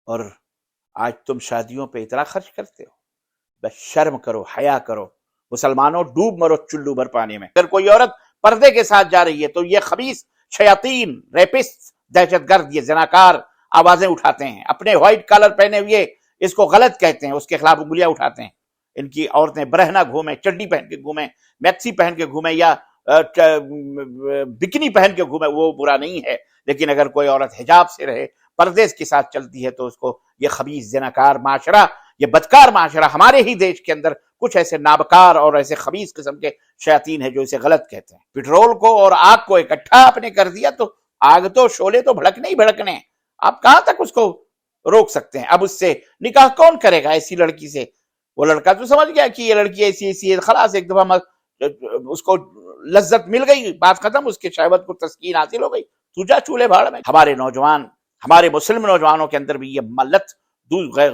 اور آج تم شادیوں پہ اتنا خرچ کرتے ہو. بس شرم کرو، حیا کرو. مسلمانوں ڈوب مرو چلو بھر پانی میں. اگر کوئی عورت پردے کے ساتھ جا رہی ہے تو یہ خبیث شیاطین، ریپسٹ، دہشت گرد، یہ زناکار آوازیں اٹھاتے ہیں. اپنے وائٹ کالر پہنے ہوئے اس کو غلط کہتے ہیں، اس کے خلاف انگلیاں اٹھاتے ہیں. ان کی عورتیں برہنہ گھومیں، چڈی پہن کے گھومیں، میکسی پہن کے گھومیں یا بکنی پہن کے گھومیں، وہ برا نہیں ہے. لیکن اگر کوئی عورت حجاب سے رہے، پردے کے ساتھ چلتی ہے، تو اس کو یہ خبیث زناکار معاشرہ، یہ بدکار معاشرہ، ہمارے ہی دیش کے اندر کچھ ایسے نابکار اور ایسے خبیث قسم کے شیاطین ہیں جو اسے غلط کہتے ہیں. پٹرول کو اور آگ کو اکٹھا آپ نے کر دیا تو آگ تو شعلے تو بھڑکنے ہی بھڑکنے ہیں. آپ کہاں تک اس کو روک سکتے ہیں؟ اب اس سے نکاح کون کرے گا ایسی لڑکی سے؟ وہ لڑکا تو سمجھ گیا کہ یہ لڑکی ایسی ایسی ہے، خلاص ایک دفعہ اس کو لذت مل گئی، بات ختم، اس کے شہوت کو تسکین حاصل ہو گئی، تو جا چولہے بھاڑ میں. ہمارے نوجوان، ہمارے مسلم نوجوانوں کے اندر بھی یہ ملت غیر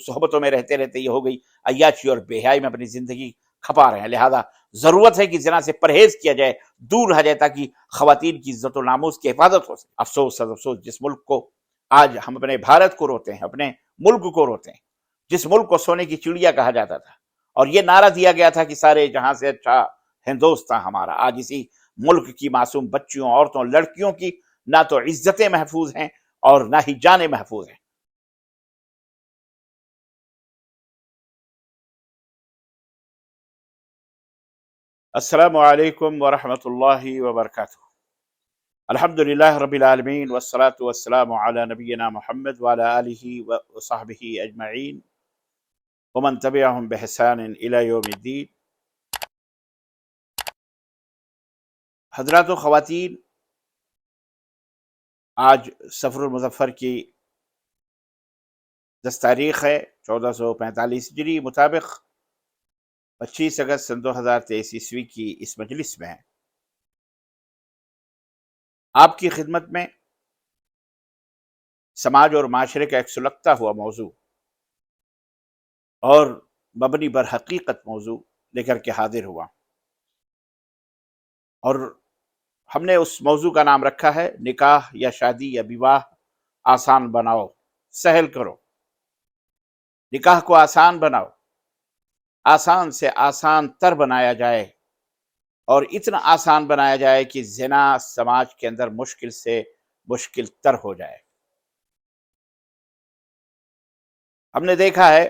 صحبتوں میں رہتے رہتے یہ ہو گئی، عیاشی اور بے حیائی میں اپنی زندگی کھپا رہے ہیں. لہذا ضرورت ہے کہ زنا سے پرہیز کیا جائے، دور رہا جائے، تاکہ خواتین کی عزت و ناموس کی حفاظت ہو سکے. افسوس افسوس، جس ملک کو آج ہم اپنے بھارت کو روتے ہیں، اپنے ملک کو روتے ہیں، جس ملک کو سونے کی چڑیا کہا جاتا تھا اور یہ نعرہ دیا گیا تھا کہ سارے جہاں سے اچھا ہندوستان ہمارا، آج اسی ملک کی معصوم بچیوں، عورتوں، لڑکیوں کی نہ تو عزتیں محفوظ ہیں اور نہ ہی جانیں محفوظ ہیں. السلام علیکم ورحمۃ اللہ وبرکاتہ. الحمد للہ رب العالمین والصلاة والسلام علی نبینا محمد وعلی آلہ وصحبہ اجمعین ومن تبعہم بإحسان الی یوم الدین. حضرات و خواتین، آج صفر المظفر کی 10 تاریخ ہے 1445 ہجری مطابق 25 اگست سن 2023 عیسوی کی اس مجلس میں آپ کی خدمت میں سماج اور معاشرے کا ایک سلگتا ہوا موضوع اور مبنی بر حقیقت موضوع لے کر کے حاضر ہوا، اور ہم نے اس موضوع کا نام رکھا ہے نکاح یا شادی یا بیواہ آسان بناؤ، سہل کرو. نکاح کو آسان بناؤ، آسان سے آسان تر بنایا جائے، اور اتنا آسان بنایا جائے کہ زنا سماج کے اندر مشکل سے مشکل تر ہو جائے. ہم نے دیکھا ہے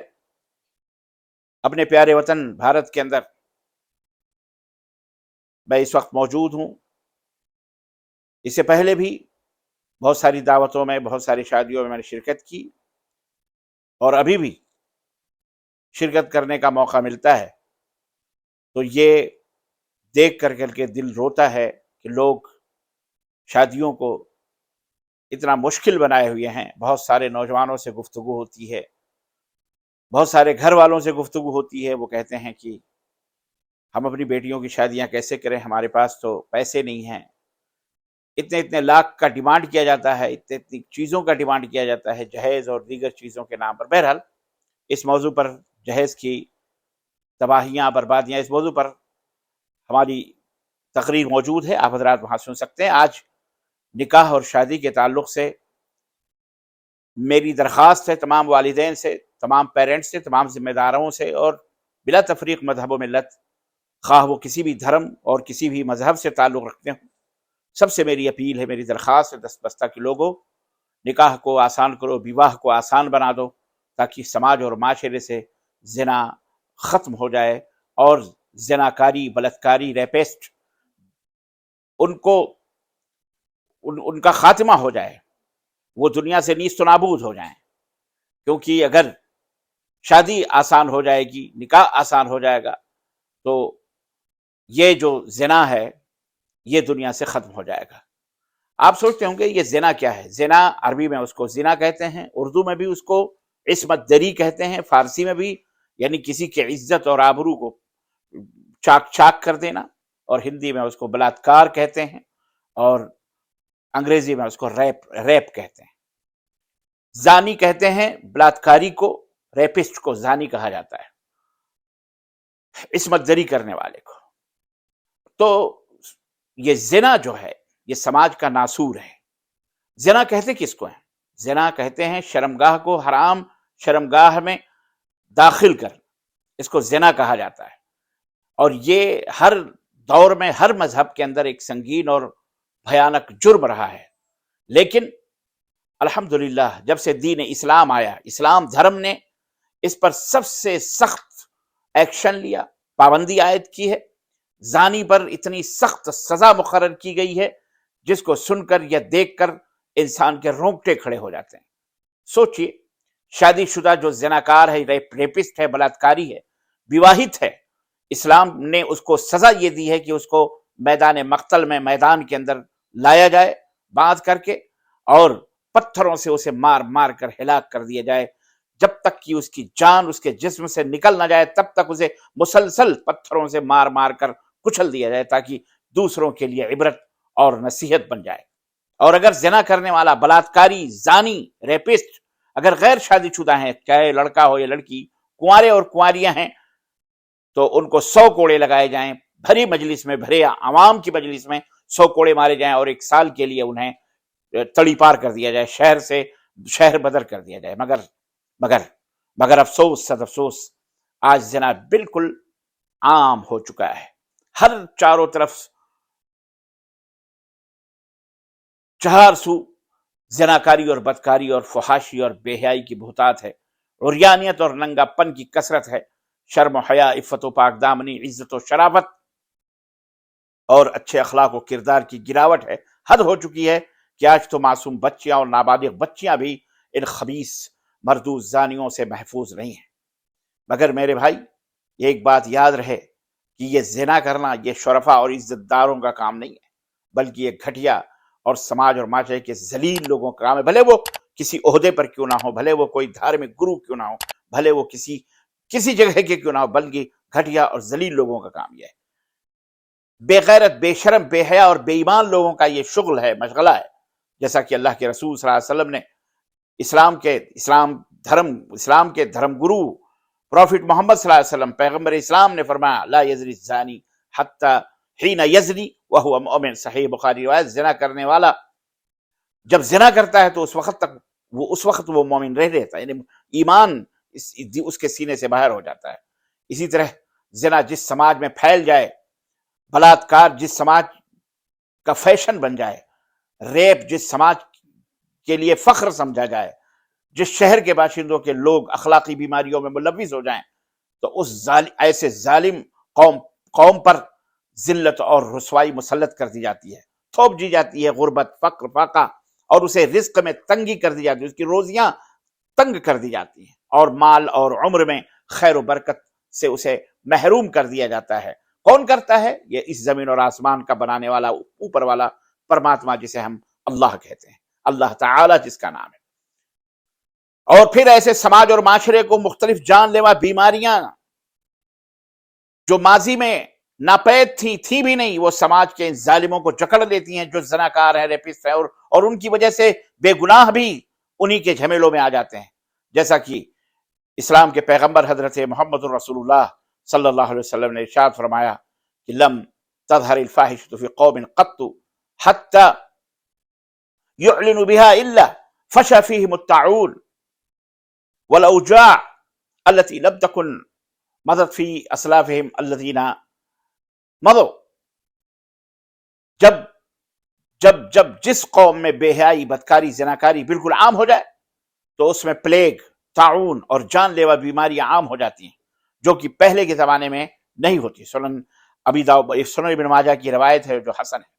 اپنے پیارے وطن بھارت کے اندر، میں اس وقت موجود ہوں، اس سے پہلے بھی بہت ساری دعوتوں میں، بہت ساری شادیوں میں میں نے شرکت کی، اور ابھی بھی شرکت کرنے کا موقع ملتا ہے تو یہ دیکھ کر کے دل روتا ہے کہ لوگ شادیوں کو اتنا مشکل بنائے ہوئے ہیں. بہت سارے نوجوانوں سے گفتگو ہوتی ہے، بہت سارے گھر والوں سے گفتگو ہوتی ہے، وہ کہتے ہیں کہ ہم اپنی بیٹیوں کی شادیاں کیسے کریں، ہمارے پاس تو پیسے نہیں ہیں. اتنے اتنے لاکھ کا ڈیمانڈ کیا جاتا ہے، اتنی چیزوں کا ڈیمانڈ کیا جاتا ہے، جہیز اور دیگر چیزوں کے نام پر. بہرحال اس موضوع پر، جہیز کی تباہیاں، بربادیاں، اس موضوع پر ہماری تقریر موجود ہے، آپ حضرات وہاں سن سکتے ہیں. آج نکاح اور شادی کے تعلق سے میری درخواست ہے تمام والدین سے، تمام پیرنٹس سے، تمام ذمہ داروں سے، اور بلا تفریق مذہب و ملت، خواہ وہ کسی بھی دھرم اور کسی بھی مذہب سے تعلق رکھتے ہوں، سب سے میری اپیل ہے، میری درخواست ہے دست بستہ کہ لوگوں، نکاح کو آسان کرو، بیواہ کو آسان بنا دو، تاکہ سماج اور معاشرے سے زنا ختم ہو جائے، اور زناکاری، بلاتکاری، ریپسٹ، ان کا خاتمہ ہو جائے، وہ دنیا سے نیست و نابود ہو جائیں. کیونکہ اگر شادی آسان ہو جائے گی، نکاح آسان ہو جائے گا، تو یہ جو زنا ہے یہ دنیا سے ختم ہو جائے گا. آپ سوچتے ہوں گے یہ زنا کیا ہے؟ زنا عربی میں اس کو زنا کہتے ہیں، اردو میں بھی اس کو عصمت دری کہتے ہیں، فارسی میں بھی، یعنی کسی کی عزت اور آبرو کو چاک چاک کر دینا، اور ہندی میں اس کو بلاತ್کار کہتے ہیں، اور انگریزی میں اس کو ریپ کہتے ہیں. زانی کہتے ہیں بلاತ್کاری کو، ریپسٹ کو زانی کہا جاتا ہے، عصمت دری کرنے والے کو. تو یہ زنا جو ہے یہ سماج کا ناسور ہے. زنا کہتے کس کو ہیں؟ زنا کہتے ہیں شرمگاہ کو حرام شرمگاہ میں داخل کر، اس کو زنا کہا جاتا ہے، اور یہ ہر دور میں ہر مذہب کے اندر ایک سنگین اور بھیانک جرم رہا ہے۔ لیکن الحمدللہ جب سے دین اسلام آیا، اسلام دھرم نے اس پر سب سے سخت ایکشن لیا، پابندی عائد کی ہے، زانی پر اتنی سخت سزا مقرر کی گئی ہے جس کو سن کر یا دیکھ کر انسان کے رونگٹے کھڑے ہو جاتے ہیں۔ سوچئے، شادی شدہ جو زناکار ہے، ریپسٹ ہے، بلاತ್ಕಾری ہے، وواہت ہے، اسلام نے اس کو سزا یہ دی ہے کہ اس کو میدان مقتل میں، میدان کے اندر لایا جائے باندھ کر کے، اور پتھروں سے اسے مار مار کر ہلاک کر دیا جائے، جب تک کہ اس کی جان اس کے جسم سے نکل نہ جائے تب تک اسے مسلسل پتھروں سے مار مار کر کچل دیا جائے، تاکہ دوسروں کے لیے عبرت اور نصیحت بن جائے۔ اور اگر زنا کرنے والا، بلاತ್ಕಾری، زانی، ریپسٹ اگر غیر شادی شدہ ہیں، چاہے لڑکا ہو یا لڑکی، کنوارے اور کنواریاں ہیں، تو ان کو 100 کوڑے لگائے جائیں، بھری مجلس میں، بھرے عوام کی مجلس میں 100 کوڑے مارے جائیں، اور 1 سال کے لیے انہیں تڑی پار کر دیا جائے، شہر سے شہر بدر کر دیا جائے۔ مگر افسوس، صد افسوس، آج زنا بالکل عام ہو چکا ہے، ہر چاروں طرف چہار سو زناکاری اور بدکاری اور فحاشی اور بے حیائی کی بہتات ہے، عریانیت اور ننگا پن کی کثرت ہے، شرم و حیا، عفت و پاک دامنی، عزت و شرافت اور اچھے اخلاق و کردار کی گراوٹ ہے۔ حد ہو چکی ہے کہ آج تو معصوم بچیاں اور نابالغ بچیاں بھی ان خبیث مردود زانیوں سے محفوظ نہیں ہیں۔ مگر میرے بھائی، ایک بات یاد رہے کہ یہ زنا کرنا یہ شرفا اور عزت داروں کا کام نہیں ہے، بلکہ یہ گھٹیا اور سماج اور معاشرے کے ذلیل لوگوں کا کام ہے، بھلے وہ کسی عہدے پر کیوں نہ ہو، بھلے وہ کوئی دھارمک گرو کیوں نہ ہو، بھلے وہ کسی جگہ کے کیوں نہ ہو، بلکہ گھٹیا اور ذلیل لوگوں کا کام یہ ہے۔ بے غیرت، بے شرم، بے حیا اور بے ایمان لوگوں کا یہ شغل ہے، مشغلہ ہے، جیسا کہ اللہ کے رسول صلی اللہ علیہ وسلم نے اسلام کے دھرم گرو پروفٹ محمد صلی اللہ علیہ وسلم، پیغمبر اسلام نے فرمایا، لا یزنی الزانی حتی حین یزنی وہو مؤمن، صحیح بخاری روایت، زنا کرنے والا جب زنا کرتا ہے تو اس وقت وہ مومن رہ رہتا ہے، یعنی ایمان اس کے سینے سے باہر ہو جاتا ہے۔ اسی طرح زنا جس سماج میں پھیل جائے، بلاತ್کار جس سماج کا فیشن بن جائے، ریپ جس سماج کے لیے فخر سمجھا جائے، جس شہر کے باشندوں کے لوگ اخلاقی بیماریوں میں ملوث ہو جائیں، تو ایسے ظالم قوم پر ذلت اور رسوائی مسلط کر دی جاتی ہے، تھوپ دی جاتی ہے غربت، فقر، فاقہ، اور اسے رزق میں تنگی کر دی جاتی ہے، اس کی روزیاں تنگ کر دی جاتی ہیں، اور مال اور عمر میں خیر و برکت سے اسے محروم کر دیا جاتا ہے۔ کون کرتا ہے؟ یہ اس زمین اور آسمان کا بنانے والا، اوپر والا پرماتما، جسے ہم اللہ کہتے ہیں، اللہ تعالی جس کا نام ہے۔ اور پھر ایسے سماج اور معاشرے کو مختلف جان لیوا بیماریاں جو ماضی میں ناپید تھی بھی نہیں، وہ سماج کے ان ظالموں کو جکڑ لیتی ہیں جو زناکار ہیں، ریپسٹ ہیں، اور ان کی وجہ سے بے گناہ بھی انہی کے جھمیلوں میں آ جاتے ہیں، جیسا کہ اسلام کے پیغمبر حضرت محمد رسول اللہ صلی اللہ علیہ وسلم نے ارشاد فرمایا کہ لم تظہر الفاحشۃ فی قوم قط حتی یعلنوا بها الا فشى فیہم الطاعون والاوجاع التي لم تكن مضت فی اسلافہم الذین مضوا۔ جب جس قوم میں بے حیائی، بدکاری، زناکاری بالکل عام ہو جائے تو اس میں پلیگ، طاعون اور جان لیوا بیماریاں عام ہو جاتی ہیں، جو کہ پہلے کے زمانے میں نہیں ہوتی۔ سنن ابن ماجہ کی روایت ہے جو حسن ہے،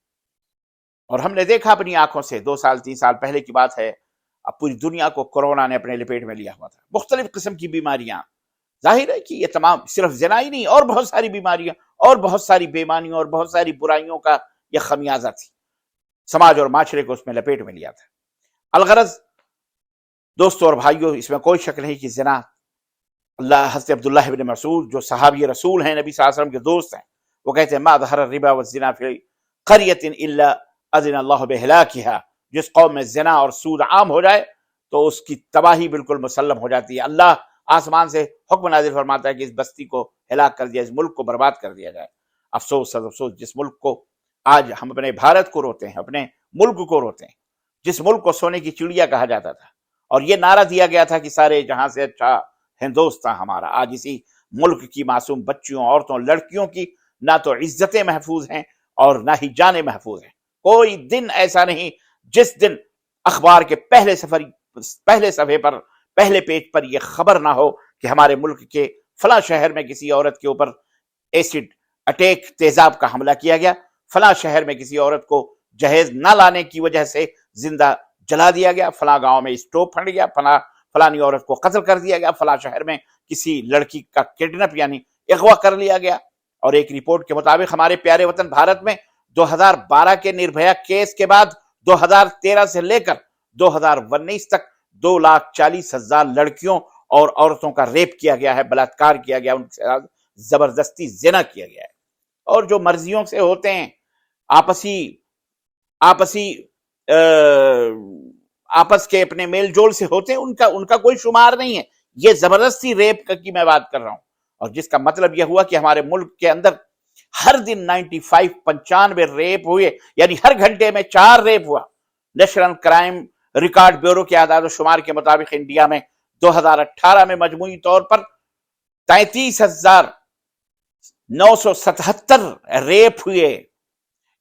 اور ہم نے دیکھا اپنی آنکھوں سے 2 سال 3 سال پہلے کی بات ہے، اب پوری دنیا کو کورونا نے اپنے لپیٹ میں لیا ہوا تھا، مختلف قسم کی بیماریاں۔ ظاہر ہے کہ یہ تمام صرف زنا ہی نہیں، اور بہت ساری بیماریاں اور بہت ساری بیمانیوں اور بہت ساری برائیوں کا یہ خمیازہ تھی، سماج اور معاشرے کو اس میں لپیٹ میں لیا تھا۔ الغرض دوستوں اور بھائیوں، اس میں کوئی شک نہیں کہ زنا، حضرت عبداللہ ابن مسعود جو صحابی رسول ہیں، نبی صلی اللہ علیہ وسلم کے دوست ہیں، وہ کہتے ہیں ما ظہر الربا والزنا فی قریۃ الا اذن اللہ بہلاکھا، جس قوم میں زنا اور سود عام ہو جائے تو اس کی تباہی بالکل مسلم ہو جاتی ہے، اللہ آسمان سے حکم نازل فرماتا ہے کہ اس بستی کو ہلاک کر دیا، اس ملک کو برباد کر دیا جائے۔ افسوس، افسوس، جس ملک کو آج ہم اپنے بھارت کو روتے ہیں، اپنے ملک کو روتے ہیں، جس ملک کو سونے کی چڑیا کہا جاتا تھا، اور یہ نعرہ دیا گیا تھا کہ سارے جہاں سے اچھا ہندوستان ہمارا، آج اسی ملک کی معصوم بچیوں، عورتوں، لڑکیوں کی نہ تو عزتیں محفوظ ہیں اور نہ ہی جانیں محفوظ ہیں۔ کوئی دن ایسا نہیں جس دن اخبار کے پہلے صفحے پر، پہلے پیج پر یہ خبر نہ ہو کہ ہمارے ملک کے فلاں شہر میں کسی عورت کے اوپر ایسڈ اٹیک، تیزاب کا حملہ کیا گیا، فلاں شہر میں کسی عورت کو جہیز نہ لانے کی وجہ سے زندہ جلا دیا گیا، فلاں گاؤں میں اسٹوو پھٹ گیا، فلانی عورت کو قتل کر دیا گیا، فلاں شہر میں کسی لڑکی کا کڈنپ یعنی اغوا کر لیا گیا۔ اور ایک رپورٹ کے مطابق ہمارے پیارے وطن بھارت میں 2012 کے نربھیا کیس کے بعد 2013 سے لے کر 2019 تک 2,40,000 لڑکیوں اور عورتوں کا ریپ کیا گیا ہے، بلاತ್ಕಾರ کیا گیا، ان کے ساتھ زبردستی زنا کیا گیا ہے۔ اور جو مرضیوں سے ہوتے ہیں، آپس کے اپنے میل جول سے ہوتے ہیں، ان کا کوئی شمار نہیں ہے۔ یہ زبردستی ریپ کی میں بات کر رہا ہوں، اور جس کا مطلب یہ ہوا کہ ہمارے ملک کے اندر ہر دن 95 ریپ ہوئے، یعنی ہر گھنٹے میں 4 ریپ ہوا۔ نیشنل کرائم ریکارڈ بیورو کے اعداد و شمار کے مطابق انڈیا میں 2018 میں مجموعی طور پر 33,977 ریپ ہوئے۔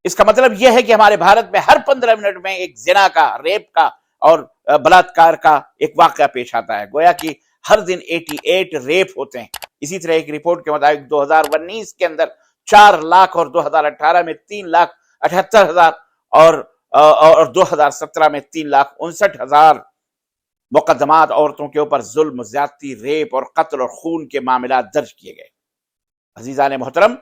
اس کا مطلب یہ ہے کہ ہمارے بھارت میں ہر 15 منٹ میں ایک زنا کا، ریپ کا اور بلاತ್ಕಾರ کا ایک واقعہ پیش آتا ہے، گویا کہ ہر دن 88 ریپ ہوتے ہیں۔ اسی طرح ایک رپورٹ کے مطابق 2019 کے اندر 4 لاکھ اور 2018 میں 3,78,000 اور 2017 میں 3,59,000 مقدمات عورتوں کے اوپر ظلم، زیادتی، ریپ اور قتل اور خون کے معاملات درج کیے گئے۔ عزیزان محترم،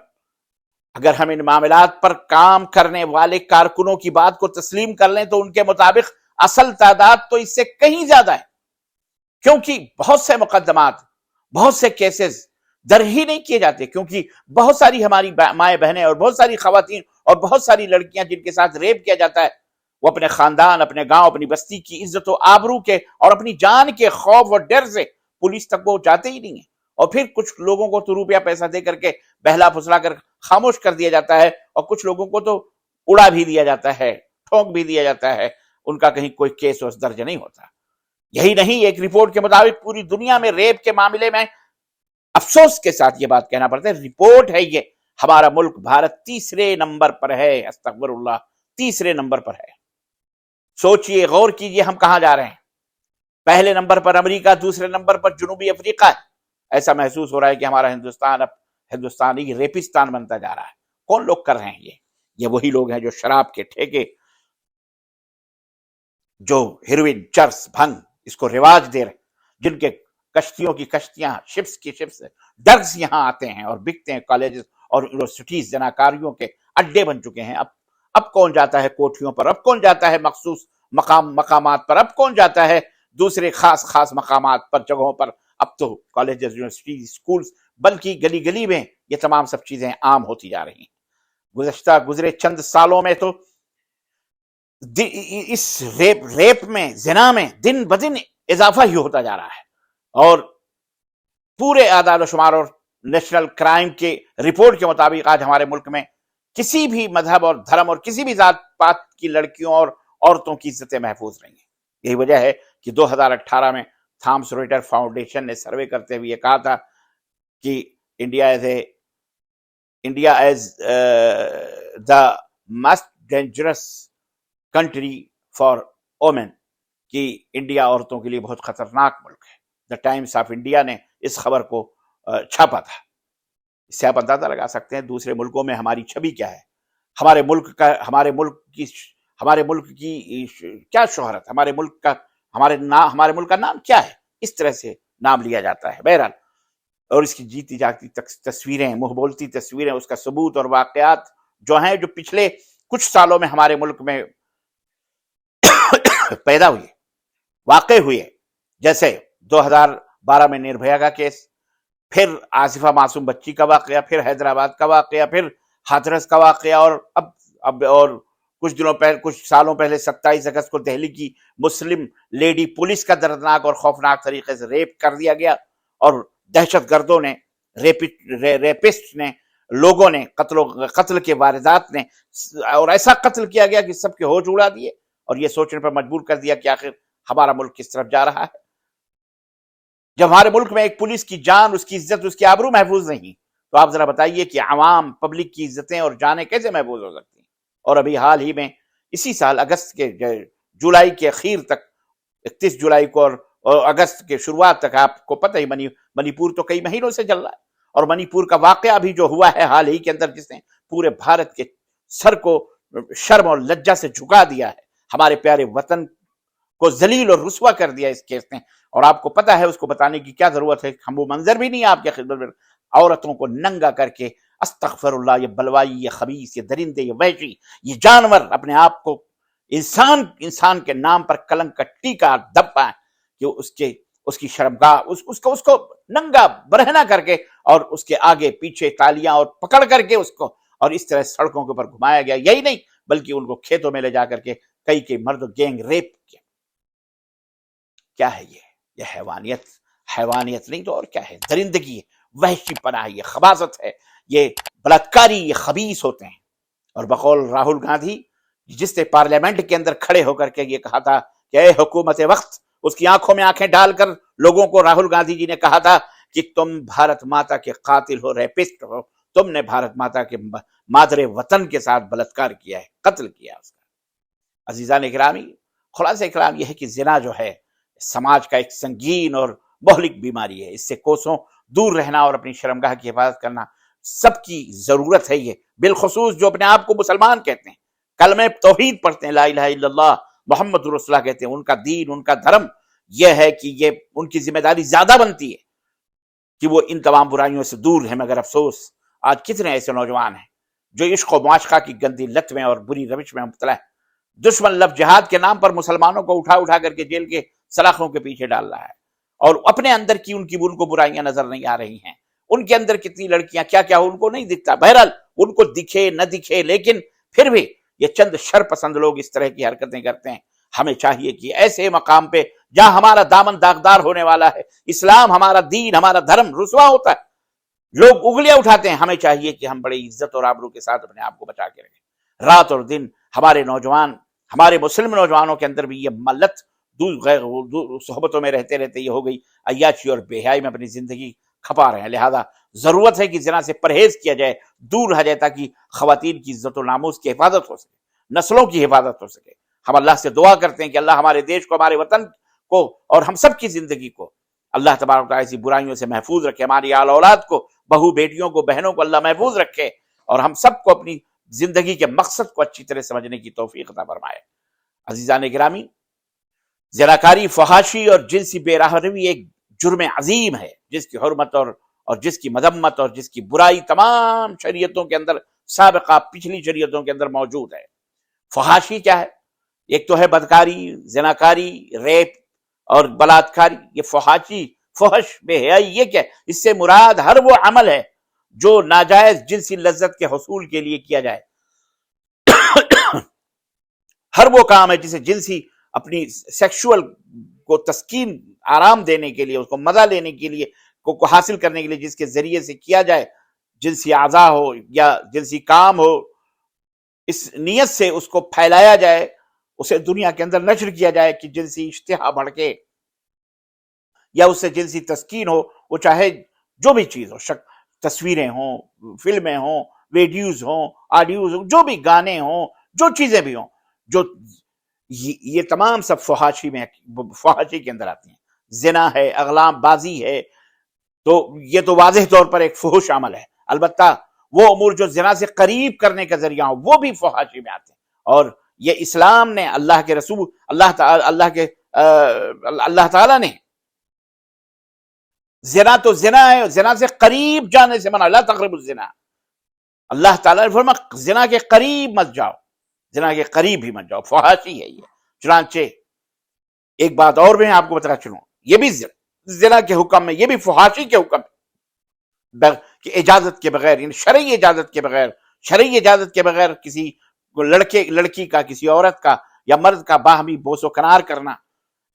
اگر ہم ان معاملات پر کام کرنے والے کارکنوں کی بات کو تسلیم کر لیں تو ان کے مطابق اصل تعداد تو اس سے کہیں زیادہ ہے، کیونکہ بہت سے مقدمات، بہت سے کیسز درج ہی نہیں کیے جاتے، کیونکہ بہت ساری ہماری مائیں بہنیں اور بہت ساری خواتین اور بہت ساری لڑکیاں جن کے ساتھ ریپ کیا جاتا ہے، وہ اپنے خاندان، اپنے گاؤں، اپنی بستی کی عزت و آبرو کے اور اپنی جان کے خوف اور ڈر سے پولیس تک وہ جاتے ہی نہیں ہیں، اور پھر کچھ لوگوں کو تو روپیہ پیسہ دے کر کے بہلا پھسلا کر خاموش کر دیا جاتا ہے، اور کچھ لوگوں کو تو اڑا بھی دیا جاتا ہے، ٹھونک بھی دیا جاتا ہے، ان کا کہیں کوئی کیس ویس درج نہیں ہوتا۔ یہی نہیں، ایک رپورٹ کے مطابق پوری دنیا میں ریپ کے معاملے میں افسوس کے ساتھ یہ بات کہنا پڑتا ہے، رپورٹ ہے یہ، ہمارا ملک بھارت تیسرے نمبر پر ہے، استغفر اللہ، تیسرے نمبر پر ہے۔ سوچئے، غور کیجئے ہم کہاں جا رہے ہیں۔ پہلے نمبر پر امریکہ، دوسرے نمبر پر جنوبی افریقہ ہے۔ ایسا محسوس ہو رہا ہے کہ ہمارا ہندوستان اب ہندوستانی ریپستان بنتا جا رہا ہے۔ کون لوگ کر رہے ہیں یہ وہی لوگ ہیں جو شراب کے ٹھیکے، جو ہیروئن، چرس، بھنگ اس کو رواج دے رہے ہیں، جن کے کشتیوں کی کشتیاں، شپس کی شپس، ڈرگز یہاں آتے ہیں اور بکتے ہیں، کالجز اور یونیورسٹیز زناکاریوں کے اڈے بن چکے ہیں۔ اب کون جاتا ہے کوٹھیوں پر، اب کون جاتا ہے مخصوص مقامات پر، اب کون جاتا ہے دوسرے خاص مقامات پر، جگہوں پر۔ اب تو کالجز، یونیورسٹیز، اسکولز، بلکہ گلی گلی میں یہ تمام سب چیزیں عام ہوتی جا رہی ہیں۔ گزرے چند سالوں میں تو اس ریپ میں، زنا میں دن بدن اضافہ ہی ہوتا جا رہا ہے، اور پورے اعداد و شمار اور نیشنل کرائم کے رپورٹ کے مطابق آج ہمارے ملک میں کسی بھی مذہب اور دھرم اور کسی بھی ذات پات کی لڑکیوں اور عورتوں کی عزتیں محفوظ نہیں ہیں۔ یہی وجہ ہے کہ 2018 میں تھامس روئٹر فاؤنڈیشن نے سروے کرتے ہوئے یہ کہا تھا کہ India is the most dangerous country for women, کہ انڈیا عورتوں کے لیے بہت خطرناک ملک ہے۔ دا ٹائمز آف انڈیا نے اس خبر کو چھاپا تھا۔ اس سے آپ اندازہ لگا سکتے ہیں دوسرے ملکوں میں ہماری چھبی کیا ہے، ہمارے ملک کی کیا شہرت، ہمارے ملک کا نام کیا ہے، اس طرح سے نام لیا جاتا ہے۔ بہرحال، اور اس کی جیتی جاگتی تصویریں، منہ بولتی تصویریں، اس کا ثبوت اور واقعات جو ہیں، جو پچھلے کچھ سالوں میں ہمارے ملک میں پیدا ہوئے، واقع ہوئے، جیسے 2012 میں نربھیا کا کیس، پھر آصفہ معصوم بچی کا واقعہ، پھر حیدرآباد کا واقعہ، پھر ہاتھرس کا واقعہ، اور اب اور کچھ سالوں پہلے 27 اگست کو دہلی کی مسلم لیڈی پولیس کا دردناک اور خوفناک طریقے سے ریپ کر دیا گیا، اور دہشت گردوں نے، ریپسٹ نے، لوگوں نے، قتل کے واردات نے، اور ایسا قتل کیا گیا کہ سب کے ہوش اڑا دیے، اور یہ سوچنے پر مجبور کر دیا کہ آخر ہمارا ملک کس طرف جا رہا ہے۔ جب ہمارے ملک میں ایک پولیس کی جان، اس کی عزت، اس کی آبرو محفوظ نہیں، تو آپ ذرا بتائیے کہ عوام پبلک کی عزتیں اور جانیں کیسے محفوظ ہو سکتی ہیں؟ اور ابھی حال ہی میں اسی سال جولائی کے اخیر تک، 31 جولائی کو اور اگست کے شروعات تک، آپ کو پتہ ہی منی پور تو کئی مہینوں سے چل رہا ہے، اور منی پور کا واقعہ بھی جو ہوا ہے حال ہی کے اندر، جس نے پورے بھارت کے سر کو شرم اور لجہ سے جھکا دیا ہے، ہمارے پیارے وطن کو ذلیل اور رسوا کر دیا اس کیس نے۔ اور آپ کو پتا ہے، اس کو بتانے کی کیا ضرورت ہے، ہم وہ منظر بھی نہیں ہے آپ کے خدمت میں، عورتوں کو ننگا کر کے، استغفر اللہ، یہ بلوائی، یہ خبیث، یہ درندے، یہ وحشی، یہ جانور اپنے آپ کو انسان کے نام پر کلنک کا ٹیکا دبا ہے کہ اس کی شرمگاہ، اس کو ننگا برہنہ کر کے، اور اس کے آگے پیچھے تالیاں اور پکڑ کر کے اس کو، اور اس طرح سڑکوں کے اوپر گھمایا گیا۔ یہی نہیں بلکہ ان کو کھیتوں میں لے جا کر کے کئی مرد گینگ ریپ کیا۔ کیا ہے یہ حیوانیت نہیں تو اور کیا ہے؟ درندگی ہے، وحشی پناہ، یہ خباثت ہے، یہ بلاکاری، یہ خبیث ہوتے ہیں۔ اور بقول راہل گاندھی، جس نے پارلیمنٹ کے اندر کھڑے ہو کر کے یہ کہا تھا کہ اے حکومت وقت، اس کی آنکھوں میں آنکھیں ڈال کر لوگوں کو راہل گاندھی جی نے کہا تھا کہ تم بھارت ماتا کے قاتل ہو، ریپسٹ ہو، تم نے بھارت ماتا کے مادر وطن کے ساتھ بلاತ್کار کیا ہے، قتل کیا اس کا۔ عزیزان اکرامی، خلاصہ کلام یہ ہے کہ زنا جو ہے سماج کا ایک سنگین اور مہلک بیماری ہے، اس سے کوسوں دور رہنا اور اپنی شرمگاہ کی حفاظت کرنا سب کی ضرورت ہے۔ یہ بالخصوص جو اپنے آپ کو مسلمان کہتے ہیں، کلمہ توحید پڑھتے ہیں، لا الہ الا اللہ محمد رسول اللہ کہتے ہیں، ان کا دین، ان کا دھرم یہ ہے کہ یہ ان کی ذمہ داری زیادہ بنتی ہے کہ وہ ان تمام برائیوں سے دور ہیں۔ مگر افسوس آج کتنے ایسے نوجوان ہیں جو عشق و معاشقہ کی گندی لت میں اور بری روش میں مبتلا ہے۔ دشمن لفظ جہاد کے نام پر مسلمانوں کو اٹھا کر کے جیل کے سلاخوں کے پیچھے ڈال رہا ہے، اور اپنے اندر کی ان کو برائیاں نظر نہیں آ رہی ہیں۔ ان کے اندر کتنی لڑکیاں، کیا ان کو نہیں دکھتا؟ بہرحال ان کو دکھے نہ دکھے، لیکن پھر بھی یہ چند شر پسند لوگ اس طرح کی حرکتیں کرتے ہیں۔ ہمیں چاہیے کہ ایسے مقام پہ جہاں ہمارا دامن داغدار ہونے والا ہے، اسلام، ہمارا دین، ہمارا دھرم رسوا ہوتا ہے، لوگ انگلیاں اٹھاتے ہیں، ہمیں چاہیے کہ ہم بڑے عزت اور آبرو کے ساتھ اپنے آپ کو بچا کے رکھیں۔ رات اور دن ہمارے نوجوان، ہمارے مسلم نوجوانوں کے اندر بھی یہ ملت صحبتوں میں رہتے یہ ہو گئی، عیاشی اور بے حیائی میں اپنی زندگی کھپا رہے ہیں۔ لہذا ضرورت ہے کہ زنا سے پرہیز کیا جائے، دور رہا جائے، تاکہ خواتین کی عزت و ناموس کی حفاظت ہو سکے، نسلوں کی حفاظت ہو سکے۔ ہم اللہ سے دعا کرتے ہیں کہ اللہ ہمارے دیش کو، ہمارے وطن کو اور ہم سب کی زندگی کو اللہ تبارک و تعالیٰ ایسی برائیوں سے محفوظ رکھے، ہماری آل اولاد کو، بہو بیٹیوں کو، بہنوں کو اللہ محفوظ رکھے، اور ہم سب کو اپنی زندگی کے مقصد کو اچھی طرح سمجھنے کی توفیق عطا فرمائے۔ عزیزان گرامی، زناکاری، فحاشی اور جنسی بے راہروی ایک جرم عظیم ہے، جس کی حرمت اور جس کی مذمت اور جس کی برائی تمام شریعتوں کے اندر، سابقہ پچھلی شریعتوں کے اندر موجود ہے۔ فحاشی کیا ہے؟ ایک تو ہے بدکاری، زناکاری، ریپ اور بلاತ್کاری۔ یہ فحاشی، فحش، بے حیائی، یہ کیا ہے؟ اس سے مراد ہر وہ عمل ہے جو ناجائز جنسی لذت کے حصول کے لیے کیا جائے، ہر وہ کام ہے جسے جنسی اپنی سیکشول کو تسکین، آرام دینے کے لیے، اس کو مزہ لینے کے لیے، کو حاصل کرنے کے لیے جس کے ذریعے سے کیا جائے، جنسی اعضاء ہو یا جنسی کام ہو، اس نیت سے اس کو پھیلایا جائے، اسے دنیا کے اندر نشر کیا جائے کہ جنسی اشتہا بڑھکے یا اس سے جنسی تسکین ہو، وہ چاہے جو بھی چیز ہو، تصویریں ہوں، فلمیں ہوں، ویڈیوز ہوں، آڈیوز ہوں، جو بھی گانے ہوں، جو چیزیں بھی ہوں، جو یہ تمام سب فحاشی کے اندر آتی ہیں۔ زنا ہے، اغلام بازی ہے، تو یہ تو واضح طور پر ایک فحش عمل ہے۔ البتہ وہ امور جو زنا سے قریب کرنے کا ذریعہ ہو، وہ بھی فحاشی میں آتے ہیں، اور یہ اسلام نے، اللہ کے رسول، اللہ تعالیٰ نے زنا تو زنا ہے، زنا سے قریب جانے سے منع، لا تقربوا الزنا۔ اللہ تعالیٰ نے فرمایا زنا کے قریب مت جاؤ، زنا کے قریب ہی مت جاؤ، فحاشی ہے یہ۔ چنانچہ ایک بات اور میں آپ کو بتا چلوں، یہ بھی زنا کے حکم میں، یہ بھی فحاشی کے حکم میں، کہ اجازت کے بغیر، یعنی شرعی اجازت کے بغیر کسی لڑکی کا، کسی عورت کا یا مرد کا باہمی بوس و کنار کرنا،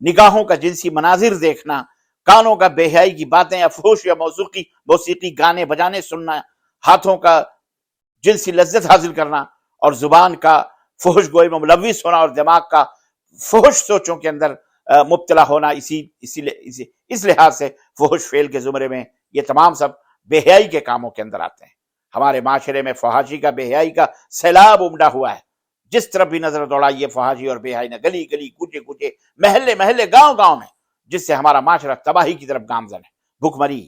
نگاہوں کا جنسی مناظر دیکھنا، کانوں کا بے حیائی کی باتیں، افحوش یا موسیقی، گانے بجانے سننا، ہاتھوں کا جنسی لذت حاصل کرنا، اور زبان کا فحش گوئی میں ملوث ہونا، اور دماغ کا فحش سوچوں کے اندر مبتلا ہونا، اس لحاظ سے فحش فعل کے زمرے میں یہ تمام سب بے حیائی کے کاموں کے اندر آتے ہیں۔ ہمارے معاشرے میں فحاشی کا، بے حیائی کا سیلاب امڈا ہوا ہے۔ جس طرف بھی نظر دوڑائیے فحاشی اور بے حیائی نے، گلی گلی، کوچے کوچے، محلے محلے، گاؤں گاؤں میں، جس سے ہمارا معاشرہ تباہی کی طرف گامزن ہے۔ بھوک مری،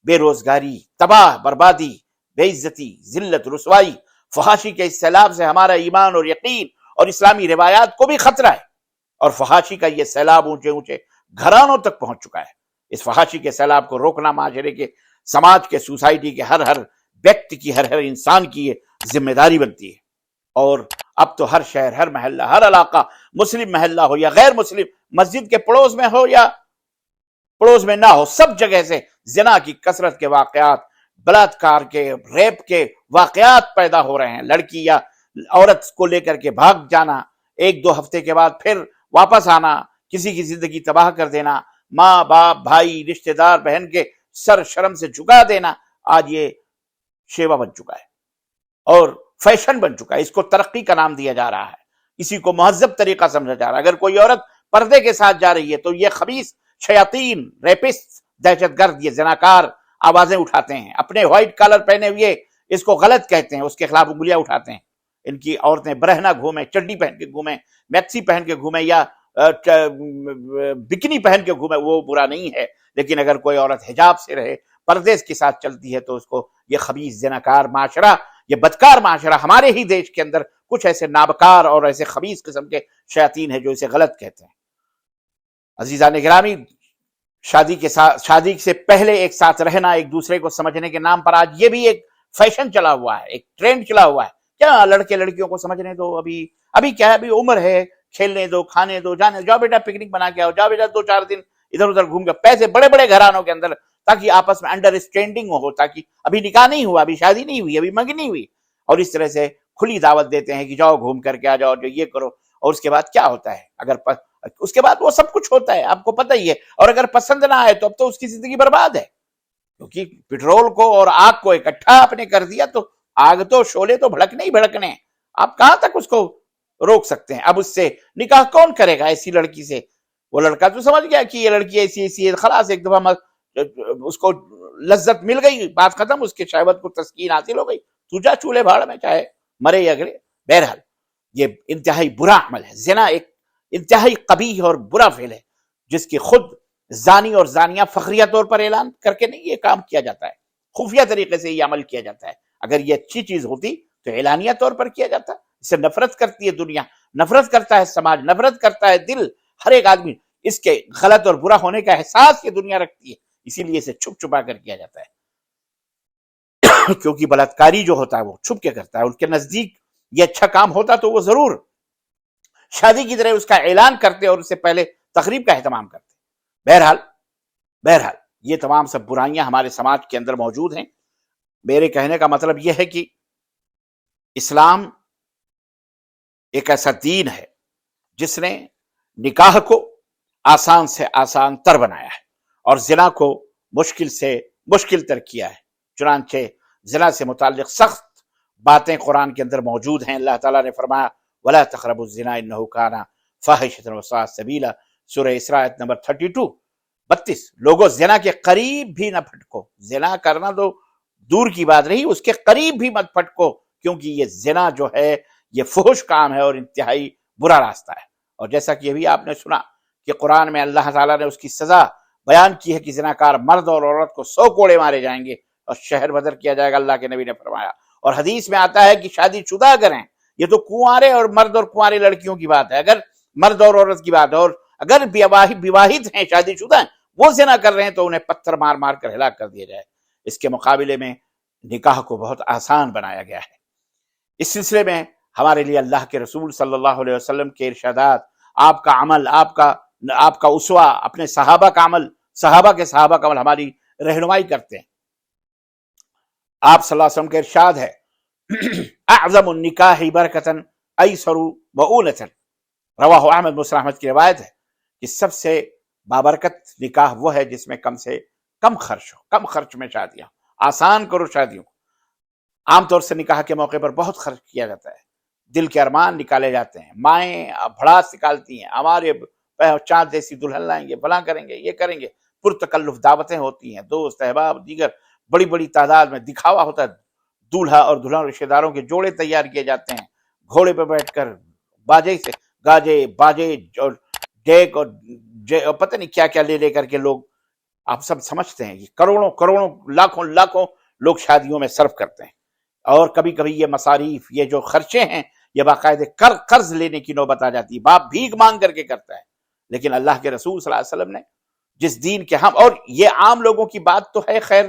بے روزگاری، تباہ بربادی، بے عزتی، ذلت، رسوائی، فحاشی کے اس سیلاب سے ہمارا ایمان اور یقین اور اسلامی روایات کو بھی خطرہ ہے، اور فحاشی کا یہ سیلاب اونچے اونچے گھرانوں تک پہنچ چکا ہے۔ اس فحاشی کے سیلاب کو روکنا معاشرے کے، سماج کے، سوسائٹی کے ہر ویکتی کی، ہر انسان کی یہ ذمہ داری بنتی ہے۔ اور اب تو ہر شہر، ہر محلہ، ہر علاقہ، مسلم محلہ ہو یا غیر مسلم، مسجد کے پڑوس میں ہو یا پڑوس میں نہ ہو، سب جگہ سے زنا کی کثرت کے واقعات، بلاತ್ಕಾರ کے، ریپ کے واقعات پیدا ہو رہے ہیں۔ لڑکی یا عورت کو لے کر کے بھاگ جانا، ایک دو ہفتے کے بعد پھر واپس آنا، کسی کی زندگی تباہ کر دینا، ماں باپ بھائی رشتہ دار بہن کے سر شرم سے جھکا دینا، آج یہ شیوا بن چکا ہے اور فیشن بن چکا ہے۔ اس کو ترقی کا نام دیا جا رہا ہے، اسی کو مہذب طریقہ سمجھا جا رہا ہے۔ اگر کوئی عورت پردے کے ساتھ جا رہی ہے تو یہ خبیث شیاطین، ریپسٹ، دہشت گرد، یہ زناکار آوازیں اٹھاتے ہیں، اپنے وائٹ کالر پہنے ہوئے اس کو غلط کہتے ہیں، اس کے خلاف انگلیاں اٹھاتے ہیں۔ ان کی عورتیں برہنہ گھومیں، چڈی پہن کے گھومیں، میکسی پہن کے گھومیں یا بکنی پہن کے گھومیں، وہ برا نہیں ہے، لیکن اگر کوئی عورت حجاب سے رہے، پردے کے ساتھ چلتی ہے، تو اس کو یہ خبیث زناکار معاشرہ، یہ بدکار معاشرہ، ہمارے ہی دیش کے اندر کچھ ایسے نابکار اور ایسے خبیث قسم کے شیاطین ہیں جو اسے غلط کہتے ہیں۔ عزیزان گرامی، شادی سے پہلے ایک ساتھ رہنا، ایک دوسرے کو سمجھنے کے نام پر آج یہ بھی ایک فیشن چلا ہوا ہے، ایک ٹرینڈ چلا ہوا ہے۔ کیا لڑکے لڑکیوں کو سمجھنے دو، ابھی کیا ہے، ابھی عمر ہے، کھیلنے دو، کھانے دو، جانے، جاؤ بیٹا پکنک بنا کے آؤ، جاؤ بیٹا 2-4 دن ادھر ادھر گھوم کے، پیسے بڑے بڑے گھرانوں کے اندر، تاکہ آپس میں انڈرسٹینڈنگ ہو، تاکہ ابھی نکاح نہیں ہوا، ابھی شادی نہیں ہوئی، ابھی منگنی ہوئی، اور اس طرح سے کھلی دعوت دیتے ہیں کہ جاؤ گھوم کر کے آ جاؤ، جو یہ کرو، اور اس کے بعد کیا ہوتا ہے؟ اس کے بعد وہ سب کچھ ہوتا ہے، آپ کو پتہ ہی ہے، اور اگر پسند نہ آئے تو اب تو اس کی زندگی برباد ہے، کیونکہ پٹرول کو اور آگ کو اکٹھا آپ نے کر دیا، تو آگ تو، شعلے تو بھڑکنے ہی بھڑکنے، آپ کہاں تک اس کو روک سکتے ہیں؟ اب اس سے نکاح کون کرے گا ایسی لڑکی سے؟ وہ لڑکا تو سمجھ گیا کہ یہ لڑکی ایسی ہے، خلاص ایک دفعہ اس کو لذت مل گئی، بات ختم، اس کے شہوت کو تسکین حاصل ہو گئی، تو جا چولہے بھاڑ میں، چاہے مرے یا گرے۔ بہرحال یہ انتہائی برا عمل ہے، زنا ایک انتہائی قبیح اور برا فعل ہے، جس کی خود زانی اور زانیہ فخریہ طور پر اعلان کر کے نہیں یہ کام کیا جاتا ہے، خفیہ طریقے سے یہ عمل کیا جاتا ہے۔ اگر یہ اچھی چیز ہوتی تو اعلانیہ طور پر کیا جاتا، اس سے نفرت کرتی ہے دنیا، نفرت کرتا ہے سماج، نفرت کرتا ہے دل، ہر ایک آدمی اس کے غلط اور برا ہونے کا احساس یہ دنیا رکھتی ہے، اسی لیے اسے چھپ چھپا کر کیا جاتا ہے۔ کیونکہ بلاತ್ಕಾری جو ہوتا ہے وہ چھپ کے کرتا ہے، ان کے نزدیک یہ اچھا کام ہوتا تو وہ ضرور شادی کی طرح اس کا اعلان کرتے اور اس سے پہلے تقریب کا اہتمام کرتے۔ بہرحال یہ تمام سب برائیاں ہمارے سماج کے اندر موجود ہیں۔ میرے کہنے کا مطلب یہ ہے کہ اسلام ایک ایسا دین ہے جس نے نکاح کو آسان سے آسان تر بنایا ہے اور زنا کو مشکل سے مشکل تر کیا ہے۔ چنانچہ زنا سے متعلق سخت باتیں قرآن کے اندر موجود ہیں۔ اللہ تعالیٰ نے فرمایا وَلَا تَقْرَبُوا الزِّنَا إِنَّهُ كَانَ فَاحِشَةً وَسَاءَ سَبِيلًا، سورہ اسراء آیت نمبر 32۔ لوگوں زنا کے قریب بھی نہ پھٹکو، زنا کرنا تو دور کی بات رہی، اس کے قریب بھی مت پھٹکو، کیونکہ یہ زنا جو ہے یہ فحش کام ہے اور انتہائی برا راستہ ہے۔ اور جیسا کہ ابھی آپ نے سنا کہ قرآن میں اللہ تعالیٰ نے اس کی سزا بیان کی ہے کہ زناکار مرد اور عورت کو 100 کوڑے مارے جائیں گے اور شہر بدر کیا جائے گا، اللہ کے نبی نے فرمایا۔ اور حدیث میں آتا ہے کہ شادی شدہ اگر ہیں، یہ تو کنوارے اور مرد اور کنواری لڑکیوں کی بات ہے، اگر مرد اور عورت کی بات ہے، اور اگر وواہت ہیں، شادی شدہ ہیں، وہ زنا کر رہے ہیں تو انہیں پتھر مار مار کر ہلاک کر دیا جائے۔ اس کے مقابلے میں نکاح کو بہت آسان بنایا گیا ہے۔ اس سلسلے میں ہمارے لیے اللہ کے رسول صلی اللہ علیہ وسلم کے ارشادات، آپ کا عمل، آپ کا اسوہ، اپنے صحابہ کا عمل، صحابہ کے صحابہ کا عمل ہماری رہنمائی کرتے ہیں۔ آپ صلی اللہ علیہ وسلم کا ارشاد ہے اعظم النکاح برکتاً ایسر مؤونۃ، رواہ احمد، مسلم احمد کی روایت ہے کہ سب سے بابرکت نکاح وہ ہے جس میں کم سے کم خرچ ہو، کم خرچ میں شادیاں، آسان کرو شادیوں کو۔ عام طور سے نکاح کے موقع پر بہت خرچ کیا جاتا ہے، دل کے ارمان نکالے جاتے ہیں، مائیں بھڑاس نکالتی ہیں، ہمارے چاند جیسی دلہن لائیں گے، فلاں کریں گے، یہ کریں گے، پرتکلف دعوتیں ہوتی ہیں، دوست احباب دیگر بڑی بڑی تعداد میں دکھاوا ہوتا ہے، دولہا اور دلہن رشتہ داروں کے جوڑے تیار کیے جاتے ہیں، گھوڑے پہ بیٹھ کر باجے سے گاجے باجے اور ڈیک اور پتہ نہیں کیا کیا لے کر کے لوگ، آپ سب سمجھتے ہیں، یہ کروڑوں کروڑوں لاکھوں لاکھوں لوگ شادیوں میں صرف کرتے ہیں، اور کبھی کبھی یہ مصاریف، یہ جو خرچے ہیں، یہ باقاعدہ قرض لینے کی نوبت آ جاتی ہے، باپ بھیک مانگ کر کے کرتا ہے۔ لیکن اللہ کے رسول صلی اللہ علیہ وسلم نے جس دین کے ہم، اور یہ عام لوگوں کی بات تو ہے، خیر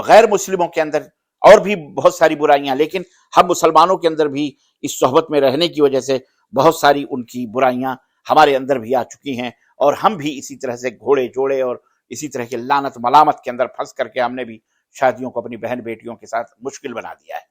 غیر مسلموں کے اندر اور بھی بہت ساری برائیاں، لیکن ہم مسلمانوں کے اندر بھی اس صحبت میں رہنے کی وجہ سے بہت ساری ان کی برائیاں ہمارے اندر بھی آ چکی ہیں، اور ہم بھی اسی طرح سے گھوڑے جوڑے اور اسی طرح کے لعنت ملامت کے اندر پھنس کر کے ہم نے بھی شادیوں کو اپنی بہن بیٹیوں کے ساتھ مشکل بنا دیا ہے،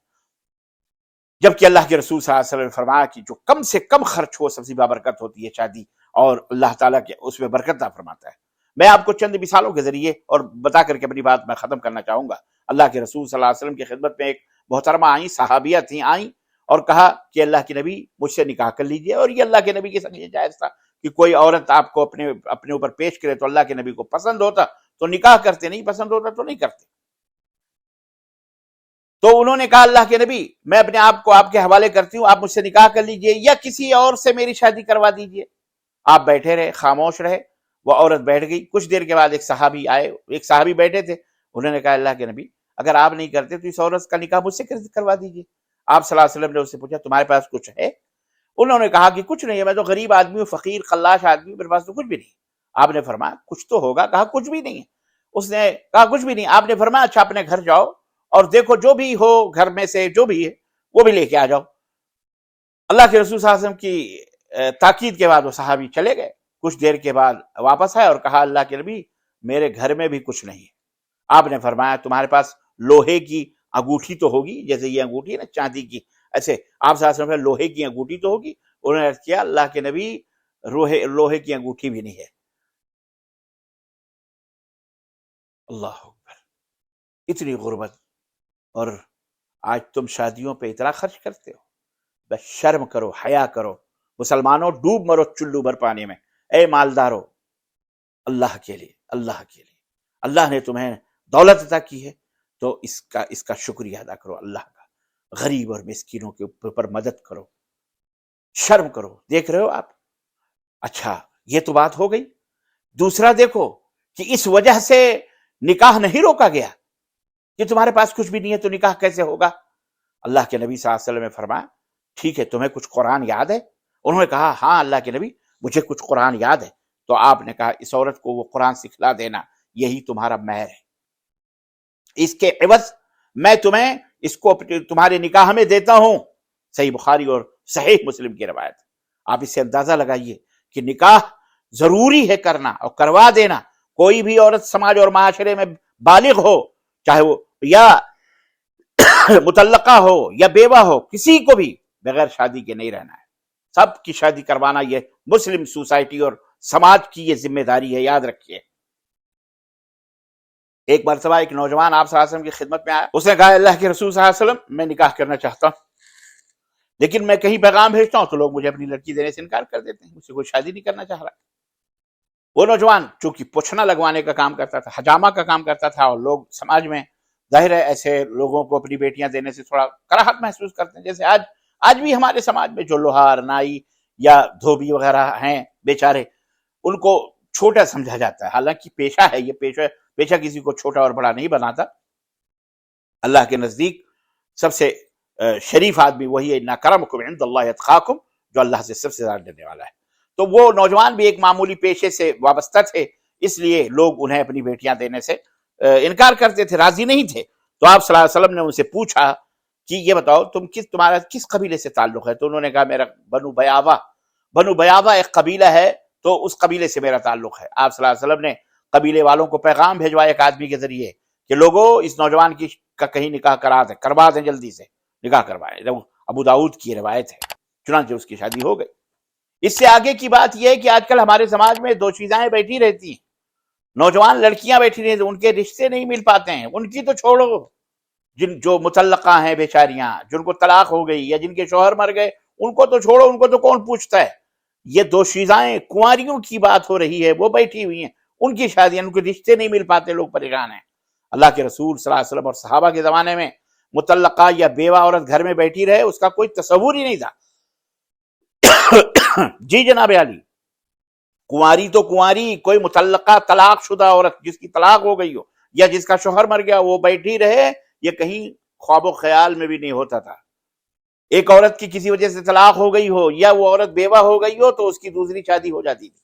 جبکہ اللہ کے رسول صلی اللہ علیہ وسلم نے فرمایا کہ جو کم سے کم خرچ ہو سب سے بابرکت ہوتی ہے شادی، اور اللہ تعالیٰ کے اس میں برکت عطا فرماتا ہے۔ میں آپ کو چند مثالوں کے ذریعے اور بتا کر کے اپنی بات میں ختم کرنا چاہوں گا۔ اللہ کے رسول صلی اللہ علیہ وسلم کی خدمت میں ایک محترمہ آئیں، صحابیہ تھیں، آئیں اور کہا کہ اللہ کے نبی مجھ سے نکاح کر لیجئے، اور یہ اللہ کے نبی کے ساتھ یہ جائز تھا کہ کوئی عورت آپ کو اپنے اوپر پیش کرے تو اللہ کے نبی کو پسند ہوتا تو نکاح کرتے، نہیں پسند ہوتا تو نہیں کرتے۔ تو انہوں نے کہا اللہ کے نبی میں اپنے آپ کو آپ کے حوالے کرتی ہوں، آپ مجھ سے نکاح کر لیجئے یا کسی اور سے میری شادی کروا دیجئے۔ آپ بیٹھے رہے، خاموش رہے، وہ عورت بیٹھ گئی۔ کچھ دیر کے بعد ایک صحابی آئے، ایک صحابی بیٹھے تھے، انہوں نے کہا اللہ کے نبی اگر آپ نہیں کرتے تو اس عورت کا نکاح مجھ سے کروا دیجئے۔ آپ صلی اللہ علیہ وسلم نے اس سے پوچھا تمہارے پاس کچھ ہے؟ انہوں نے کہا کہ کچھ نہیں ہے، میں تو غریب آدمی ہوں، فقیر خلاش آدمی ہوں، میرے پاس تو کچھ بھی نہیں۔ آپ نے فرمایا کچھ تو ہوگا؟ کہا کچھ بھی نہیں ہے۔ اس نے کہا کچھ بھی نہیں۔ آپ نے فرمایا اچھا اپنے گھر جاؤ اور دیکھو جو بھی ہو گھر میں سے جو بھی ہے وہ بھی لے کے آ جاؤ۔ اللہ کے رسول صلی اللہ علیہ وسلم کی تاکید کے بعد وہ صحابی چلے گئے۔ کچھ دیر کے بعد واپس آئے اور کہا اللہ کے نبی میرے گھر میں بھی کچھ نہیں ہے۔ آپ نے فرمایا تمہارے پاس لوہے کی انگوٹھی تو ہوگی، جیسے یہ انگوٹھی ہے نا چاندی کی، ایسے آپ صلی اللہ علیہ وسلم لوہے کی انگوٹھی تو ہوگی؟ انہوں نے عرض کیا اللہ کے نبی لوہے کی انگوٹھی بھی نہیں ہے۔ اللہ اکبر، اتنی غربت، اور آج تم شادیوں پہ اتنا خرچ کرتے ہو؟ بس شرم کرو، حیا کرو، مسلمانوں ڈوب مرو چلو بھر پانی میں۔ اے مالدارو، اللہ کے لیے، اللہ کے لیے، اللہ نے تمہیں دولت عطا کی ہے تو اس کا شکریہ ادا کرو اللہ کا، غریب اور مسکینوں کے اوپر مدد کرو، شرم کرو۔ دیکھ رہے ہو آپ؟ اچھا یہ تو بات ہو گئی۔ دوسرا دیکھو کہ اس وجہ سے نکاح نہیں روکا گیا کہ تمہارے پاس کچھ بھی نہیں ہے تو نکاح کیسے ہوگا؟ اللہ کے نبی صلی اللہ علیہ وسلم نے فرمایا ٹھیک ہے تمہیں کچھ قرآن یاد ہے؟ انہوں نے کہا ہاں اللہ کے نبی مجھے کچھ قرآن یاد ہے۔ تو آپ نے کہا اس عورت کو وہ قرآن سکھلا دینا، یہی تمہارا مہر ہے، اس کے عوض میں تمہیں اس کو تمہارے نکاح میں دیتا ہوں۔ صحیح بخاری اور صحیح مسلم کی روایت۔ آپ اس سے اندازہ لگائیے کہ نکاح ضروری ہے کرنا اور کروا دینا۔ کوئی بھی عورت سماج اور معاشرے میں بالغ ہو، چاہے وہ یا مطلقہ ہو یا بیوہ ہو، کسی کو بھی بغیر شادی کے نہیں رہنا ہے، سب کی شادی کروانا یہ مسلم سوسائٹی اور سماج کی یہ ذمہ داری ہے، یاد رکھیے۔ ایک مرتبہ ایک نوجوان آپ صلی اللہ علیہ وسلم کی خدمت میں آیا، اس نے کہا اللہ کے رسول صلی اللہ علیہ وسلم میں نکاح کرنا چاہتا ہوں، لیکن میں کہیں پیغام بھیجتا ہوں تو لوگ مجھے اپنی لڑکی دینے سے انکار کر دیتے ہیں، مجھ سے کوئی شادی نہیں کرنا چاہ رہا۔ وہ نوجوان چونکہ پوچھنا لگوانے کا کام کرتا تھا، حجامہ کا کام کرتا تھا، اور لوگ سماج میں ظاہر ہے ایسے لوگوں کو اپنی بیٹیاں دینے سے تھوڑا کراہت محسوس کرتے ہیں، جیسے آج بھی ہمارے سماج میں جو لوہار، نائی یا دھوبی وغیرہ ہیں بیچارے، ان کو چھوٹا سمجھا جاتا ہے، حالانکہ پیشہ ہے، یہ پیشہ کسی کو چھوٹا اور بڑا نہیں بناتا۔ اللہ کے نزدیک سب سے شریف آدمی وہی ہے، ان اکرمکم عند اللہ اتقاکم، جو اللہ سے سب سے زیادہ ڈرنے والا ہے۔ تو وہ نوجوان بھی ایک معمولی پیشے سے وابستہ تھے، اس لیے لوگ انہیں اپنی بیٹیاں دینے سے انکار کرتے تھے، راضی نہیں تھے۔ تو آپ صلی اللہ علیہ وسلم نے ان سے پوچھا کہ یہ بتاؤ تمہارا کس قبیلے سے تعلق ہے؟ تو انہوں نے کہا میرا بنو بیاضہ ایک قبیلہ ہے، تو اس قبیلے سے میرا تعلق ہے۔ آپ صلی اللہ علیہ وسلم نے قبیلے والوں کو پیغام بھیجوایا ایک آدمی کے ذریعے کہ لوگوں اس نوجوان کا کہیں نکاح کروا دیں، جلدی سے نکاح کروائے۔ ابو داؤد کی روایت ہے، چنانچہ اس کی شادی ہو گئی۔ اس سے آگے کی بات یہ ہے کہ آج کل ہمارے سماج میں دو چیزیں بیٹھی رہتی ہیں، نوجوان لڑکیاں بیٹھی رہتی ہیں، ان کے رشتے نہیں مل پاتے ہیں، ان کی تو چھوڑو، جو مطلقہ ہیں بیچاریاں، جن کو طلاق ہو گئی یا جن کے شوہر مر گئے، ان کو تو چھوڑو، ان کو تو کون پوچھتا ہے. یہ دوشیزائیں کنواریوں کی بات ہو رہی ہے، وہ بیٹھی ہوئی ہیں، ان کی شادیاں، ان کو رشتے نہیں مل پاتے، لوگ پریشان ہیں. اللہ کے رسول صلی اللہ علیہ وسلم اور صحابہ کے زمانے میں مطلقہ یا بیوہ عورت گھر میں بیٹھی رہے اس کا کوئی تصور ہی نہیں تھا. جی جناب علی، کنواری تو کنواری، کوئی مطلقہ طلاق شدہ عورت جس کی طلاق ہو گئی ہو یا جس کا شوہر مر گیا وہ بیٹھی رہے، یہ کہیں خواب و خیال میں بھی نہیں ہوتا تھا. ایک عورت کی کسی وجہ سے طلاق ہو گئی ہو یا وہ عورت بیوہ ہو گئی ہو تو اس کی دوسری شادی ہو جاتی تھی،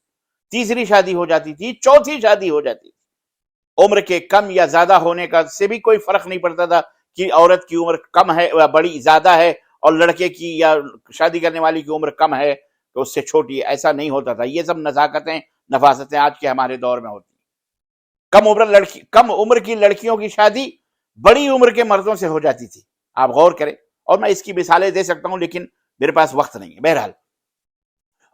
تیسری شادی ہو جاتی تھی، چوتھی شادی ہو جاتی تھی. عمر کے کم یا زیادہ ہونے کا سے بھی کوئی فرق نہیں پڑتا تھا کہ عورت کی عمر کم ہے یا بڑی زیادہ ہے اور لڑکے کی یا شادی کرنے والی کی عمر کم ہے تو اس سے چھوٹی ہے، ایسا نہیں ہوتا تھا. یہ سب نزاکتیں نفاستیں آج کے ہمارے دور میں ہوتی ہیں. کم عمر کی لڑکیوں کی شادی بڑی عمر کے مردوں سے ہو جاتی تھی. آپ غور کریں، اور میں اس کی مثالیں دے سکتا ہوں لیکن میرے پاس وقت نہیں ہے بہرحال.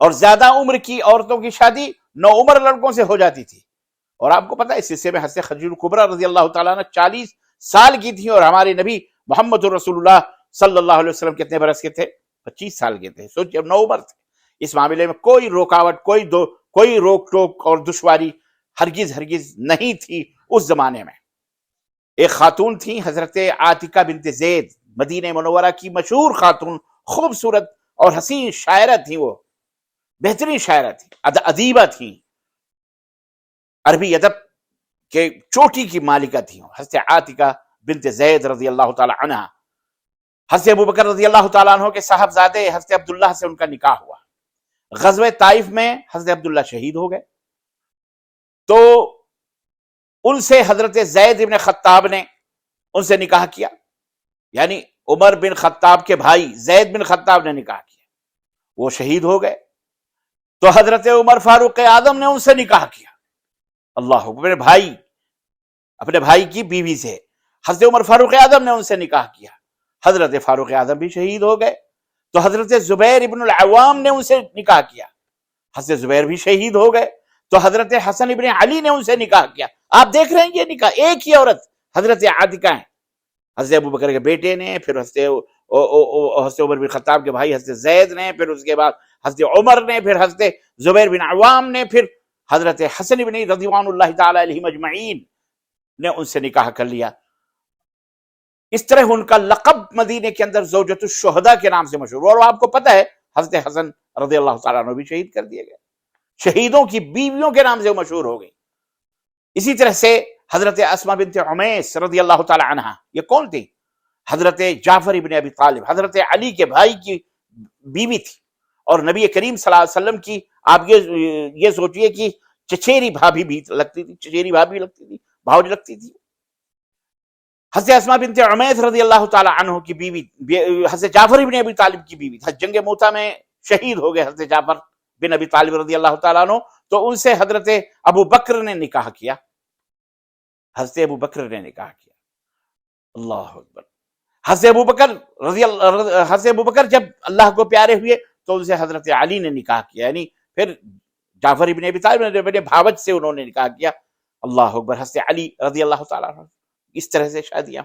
اور زیادہ عمر کی عورتوں کی شادی نوعمر لڑکوں سے ہو جاتی تھی. اور آپ کو پتا ہے اس حصے میں حضرت خدیجہ کبریٰ رضی اللہ تعالیٰ عنہ 40 سال کی تھی اور ہمارے نبی محمد رسول اللہ صلی اللہ علیہ وسلم کتنے برس کے تھے؟ 25 سال کے تھے. سوچئے اب نوعمر تھے. اس معاملے میں کوئی رکاوٹ، کوئی روک ٹوک اور دشواری ہرگز نہیں تھی اس زمانے میں. ایک خاتون تھی حضرت عاتکہ بنت زید، مدینہ منورہ کی مشہور خاتون، خوبصورت اور حسین شاعرہ تھی. وہ بہترین شاعرہ تھی، ادیبہ تھی، عربی ادب کے چوٹی کی مالکہ تھی حضرت عاتکہ بنت زید رضی اللہ تعالی عنہ. حضرت ابوبکر رضی اللہ تعالیٰ عنہ کے صاحبزادے حضرت عبداللہ سے ان کا نکاح ہوا. غزوہ طائف میں حضرت عبداللہ شہید ہو گئے تو ان سے حضرت زید بن خطاب نے ان سے نکاح کیا، یعنی عمر بن خطاب کے بھائی زید بن خطاب نے نکاح کیا. وہ شہید ہو گئے تو حضرت عمر فاروق اعظم نے ان سے نکاح کیا. اللہ، اپنے بھائی کی بیوی سے حضرت عمر فاروق اعظم نے ان سے نکاح کیا. حضرت فاروق اعظم بھی شہید ہو گئے تو حضرت زبیر ابن العوام نے ان سے نکاح کیا. حضرت زبیر بھی شہید ہو گئے تو حضرت حسن ابن علی نے ان سے نکاح کیا. آپ دیکھ رہے ہیں یہ نکاح ایک ہی عورت حضرت عاتکہ ہیں. حضرت ابوبکر کے بیٹے نے، پھر حضرت عمر بن خطاب کے بھائی حضرت زید نے، پھر اس کے بعد حضرت عمر نے، پھر حضرت زبیر بن عوام نے، پھر حضرت حسن بن رضوان اللہ تعالی علیہ مجمعین نے ان سے نکاح کر لیا. اس طرح ان کا لقب مدینے کے اندر زوجۃ الشہداء کے نام سے مشہور. اور آپ کو پتہ ہے حضرت حسن رضی اللہ تعالیٰ عنہ بھی شہید کر دیے گئے، شہیدوں کی بیویوں کے نام سے مشہور ہو گئی. اسی طرح سے حضرت اسماء بنت عمیس رضی اللہ تعالی عنہ، یہ کون تھی؟ حضرت جعفر ابن ابی طالب، حضرت علی کے بھائی کی بیوی تھی اور نبی کریم صلی اللہ علیہ وسلم کی، آپ یہ سوچئے کہ چچیری بھابھی بھی لگتی تھی، بھاؤج لگتی تھی. حضرت اسماء بنت عمیس رضی اللہ تعالی عنہ کی بیوی حضرت جعفر ابن ابی طالب کی بیوی تھی. جنگ موتہ میں شہید ہو گئے حضرت جعفر بن ابی طالب رضی اللہ تعالیٰ عنہ تو ان سے حضرت ابو بکر نے نکاح کیا. حضرت ابو بکر نے نکاح کیا. اللہ اکبر. حضرت ابو بکر جب اللہ کو پیارے ہوئے تو ان سے حضرت علی نے نکاح کیا، یعنی پھر جعفر ابن ابی طالب نے اپنے بھاوج سے انہوں نے نکاح کیا. اللہ اکبر. حضرت علی رضی اللہ تعالیٰ عنہ. اس طرح سے شادیاں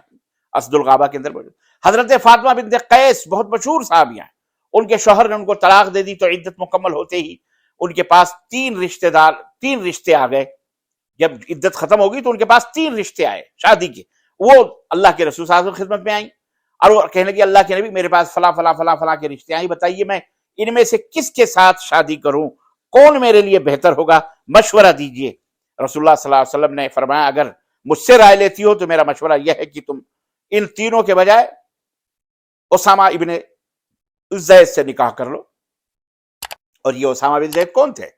اسد الغابہ کے اندر موجود. حضرت فاطمہ بنت قیس بہت مشہور صحابیہ ہیں. ان کے شوہر نے ان کو طلاق دے دی تو عدت مکمل ہوتے ہی ان کے پاس تین رشتے آ گئے. جب عدت ختم ہوگی تو ان کے پاس 3 رشتے آئے شادی کے. وہ اللہ کے رسول صلی اللہ علیہ وسلم کی خدمت میں آئیں اور وہ کہنے لگی اللہ کے نبی میرے پاس فلاں فلاں فلاں فلاں کے رشتے آئیں، بتائیے میں ان میں سے کس کے ساتھ شادی کروں، کون میرے لیے بہتر ہوگا، مشورہ دیجئے. رسول اللہ صلی اللہ علیہ وسلم نے فرمایا اگر مجھ سے رائے لیتی ہو تو میرا مشورہ یہ ہے کہ تم ان تینوں کے بجائے اسامہ ابن زید سے نکاح کر لو. اور یہ اسامہ بن زید کون تھے؟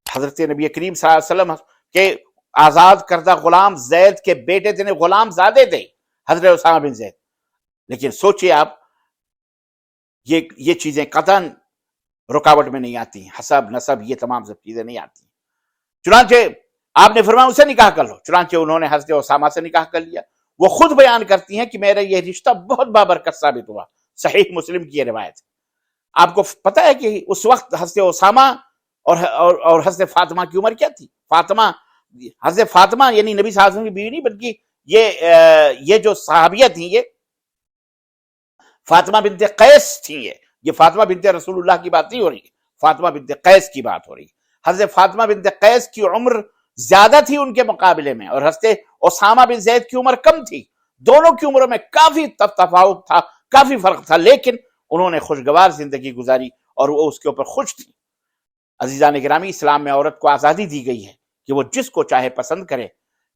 حضرت نبی کریم صلی اللہ علیہ وسلم کے آزاد کردہ غلام زید کے بیٹے تھے، غلام زادے تھے حضرت اسامہ بن زید. لیکن سوچئے آپ یہ چیزیں قطعاً رکاوٹ میں نہیں آتی، حسب نسب یہ تمام سب چیزیں نہیں آتی. چنانچہ آپ نے فرمایا اسے نکاح کر لو. چنانچہ انہوں نے حضرت اسامہ سے نکاح کر لیا. وہ خود بیان کرتی ہیں کہ میرا یہ رشتہ بہت بابرکت ثابت ہوا. صحیح مسلم کی یہ روایت. آپ کو پتہ ہے کہ اس وقت حضرت اسامہ اور حضرت فاطمہ کی عمر کیا تھی؟ حضرت فاطمہ یعنی نبی صلی اللہ علیہ وسلم کی بیوی نہیں بلکہ یہ جو صحابیہ تھیں، یہ فاطمہ بنت قیس تھیں، یہ فاطمہ بنت رسول اللہ کی بات نہیں ہو رہی، فاطمہ بنت قیس کی بات ہو رہی۔ حضرت فاطمہ بنت قیس کی عمر زیادہ تھی ان کے مقابلے میں، اور حضرت اسامہ بن زید کی عمر کم تھی۔ دونوں کی عمروں میں کافی تفاوت تھا، کافی فرق تھا، لیکن انہوں نے خوشگوار زندگی گزاری اور وہ اس کے اوپر خوش تھی۔ عزیزان گرامی، اسلام میں عورت کو آزادی دی گئی ہے کہ وہ جس کو چاہے پسند کرے،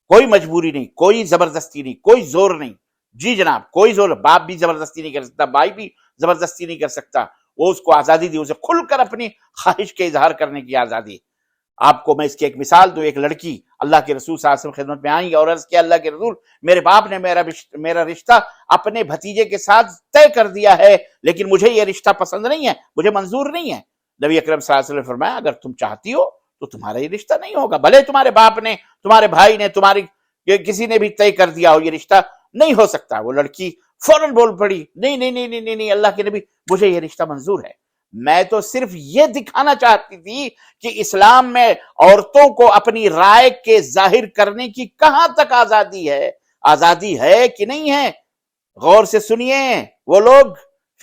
کوئی مجبوری نہیں، کوئی زبردستی نہیں، کوئی زور نہیں۔ جی جناب، کوئی زور، باپ بھی زبردستی نہیں کر سکتا، بھائی بھی زبردستی نہیں کر سکتا، وہ اس کو آزادی دی، اسے کھل کر اپنی خواہش کے اظہار کرنے کی آزادی۔ آپ کو میں اس کی ایک مثال دوں، ایک لڑکی اللہ کے رسول صلی اللہ علیہ وسلم خدمت میں آئی اور عرض کیا، اللہ کے رسول، میرے باپ نے میرا رشتہ اپنے بھتیجے کے ساتھ طے کر دیا ہے، لیکن مجھے یہ رشتہ پسند نہیں ہے، مجھے منظور نہیں ہے۔ نبی اکرم صلی اللہ علیہ وسلم نے فرمایا، اگر تم چاہتی ہو تو تمہارا یہ رشتہ نہیں ہوگا، بھلے تمہارے باپ نے، تمہارے بھائی نے، کسی نے بھی طے کر دیا ہو، یہ رشتہ نہیں ہو سکتا۔ وہ لڑکی فوراً بول پڑی، نہیں نہیں نہیں نہیں نہیں، اللہ کے نبی، مجھے یہ رشتہ منظور ہے۔ میں تو صرف یہ دکھانا چاہتی تھی کہ اسلام میں عورتوں کو اپنی رائے کے ظاہر کرنے کی کہاں تک آزادی ہے، آزادی ہے کہ نہیں ہے۔ غور سے سنیے، وہ لوگ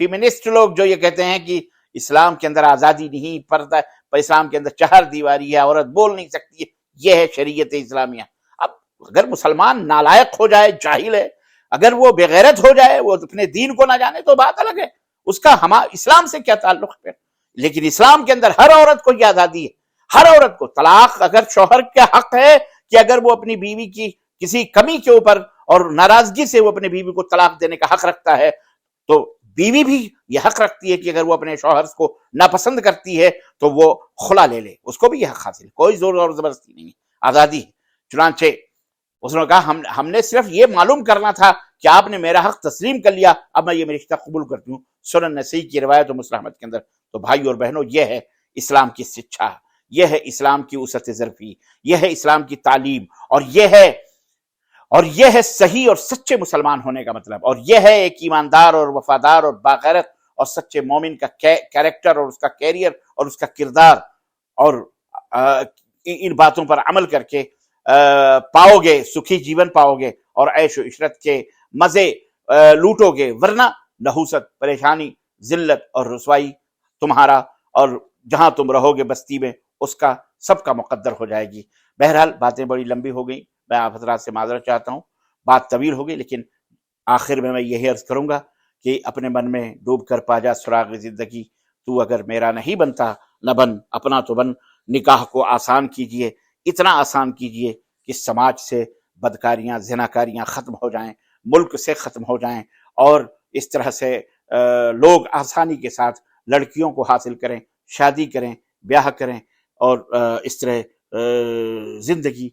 فیمنسٹ لوگ جو یہ کہتے ہیں کہ اسلام کے اندر آزادی نہیں، پردہ، اسلام کے اندر چہر دیواری ہے، عورت بول نہیں سکتی ہے، یہ ہے شریعت اسلامیہ۔ اب اگر مسلمان نالائق ہو جائے، جاہل ہے، اگر وہ بےغیرت ہو جائے، وہ اپنے دین کو نہ جانے، تو بات الگ ہے، اس کا اسلام سے کیا تعلق ہے۔ لیکن اسلام کے اندر ہر عورت کو یہ آزادی ہے، ہر عورت کو طلاق، اگر شوہر کا حق ہے کہ اگر وہ اپنی بیوی کی کسی کمی کے اوپر اور ناراضگی سے وہ اپنی بیوی کو طلاق دینے کا حق رکھتا ہے، تو بیوی بھی یہ حق رکھتی ہے کہ اگر وہ اپنے شوہر کو ناپسند کرتی ہے تو وہ خلا لے لے، اس کو بھی یہ حق حاصل ہے، کوئی زور اور زبردستی نہیں ہے، آزادی ہے۔ چنانچہ اس نے کہا، ہم نے صرف یہ معلوم کرنا تھا کہ آپ نے میرا حق تسلیم کر لیا، اب میں یہ رشتہ قبول کرتی ہوں۔ سنن نسائی کی روایت و مسلم احمد کے اندر۔ تو بھائی اور بہنوں، یہ ہے اسلام کی شکھا، یہ ہے اسلام کی وسعت ظرفی، یہ ہے اسلام کی تعلیم، اور یہ ہے صحیح اور سچے مسلمان ہونے کا مطلب، اور یہ ہے ایک ایماندار اور وفادار اور باغیرت اور سچے مومن کا کیریکٹر اور اس کا کیریئر اور اس کا کردار۔ اور ان باتوں پر عمل کر کے پاؤ گے، سکھی جیون پاؤ گے اور عیش و عشرت کے مزے لوٹو گے، ورنہ نحوست، پریشانی، ذلت اور رسوائی تمہارا، اور جہاں تم رہو گے بستی میں، اس کا سب کا مقدر ہو جائے گی۔ بہرحال باتیں بڑی لمبی ہو گئی، میں آپ حضرات سے معذرت چاہتا ہوں، بات طویل ہو گئی، لیکن آخر میں یہی عرض کروں گا کہ اپنے من میں ڈوب کر پا جا سراغ زندگی، تو اگر میرا نہیں بنتا نہ بن، اپنا تو بن۔ نکاح کو آسان کیجئے، اتنا آسان کیجئے کہ سماج سے بدکاریاں، زناکاریاں ختم ہو جائیں، ملک سے ختم ہو جائیں، اور اس طرح سے لوگ آسانی کے ساتھ لڑکیوں کو حاصل کریں، شادی کریں، بیاہ کریں، اور اس طرح زندگی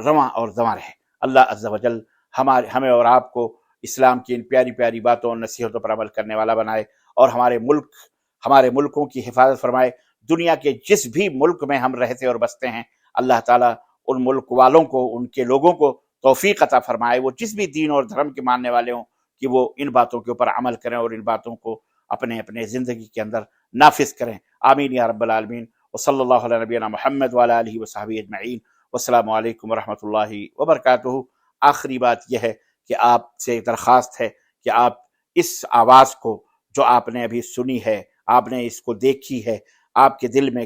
رواں اور دواں رہے۔ اللہ عز و جل ہمیں اور آپ کو اسلام کی ان پیاری پیاری باتوں اور نصیحتوں پر عمل کرنے والا بنائے، اور ہمارے ملکوں کی حفاظت فرمائے۔ دنیا کے جس بھی ملک میں ہم رہتے اور بستے ہیں، اللہ تعالیٰ ان ملک والوں کو، ان کے لوگوں کو توفیق عطا فرمائے، وہ جس بھی دین اور دھرم کے ماننے والے ہوں، کہ وہ ان باتوں کے اوپر عمل کریں اور ان باتوں کو اپنے زندگی کے اندر نافذ کریں۔ آمین یا رب العالمین۔ وصلی اللہ علی نبینا محمد وعلی آلہ وصحبہ اجمعین۔ والسلام علیکم ورحمۃ اللہ وبرکاتہ۔ آخری بات یہ ہے کہ آپ سے درخواست ہے کہ آپ اس آواز کو جو آپ نے ابھی سنی ہے، آپ نے اس کو دیکھی ہے، آپ کے دل میں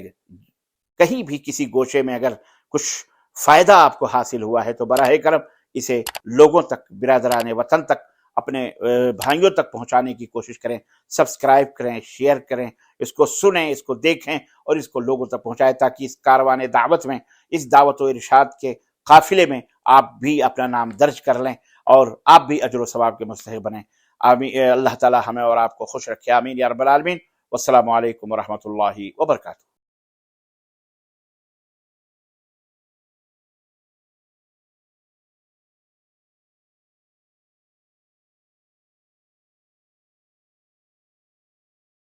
کہیں بھی کسی گوشے میں اگر کچھ فائدہ آپ کو حاصل ہوا ہے تو براہ کرم اسے لوگوں تک، برادران وطن تک، اپنے بھائیوں تک پہنچانے کی کوشش کریں۔ سبسکرائب کریں، شیئر کریں، اس کو سنیں، اس کو دیکھیں، اور اس کو لوگوں تک پہنچائیں، تاکہ اس کاروان دعوت میں، اس دعوت و ارشاد کے قافلے میں آپ بھی اپنا نام درج کر لیں اور آپ بھی اجر و ثواب کے مستحق بنیں۔ آمین۔ اللہ تعالی ہمیں اور آپ کو خوش رکھے، آمین یا رب العالمین۔ والسلام علیکم ورحمۃ اللہ وبرکاتہ۔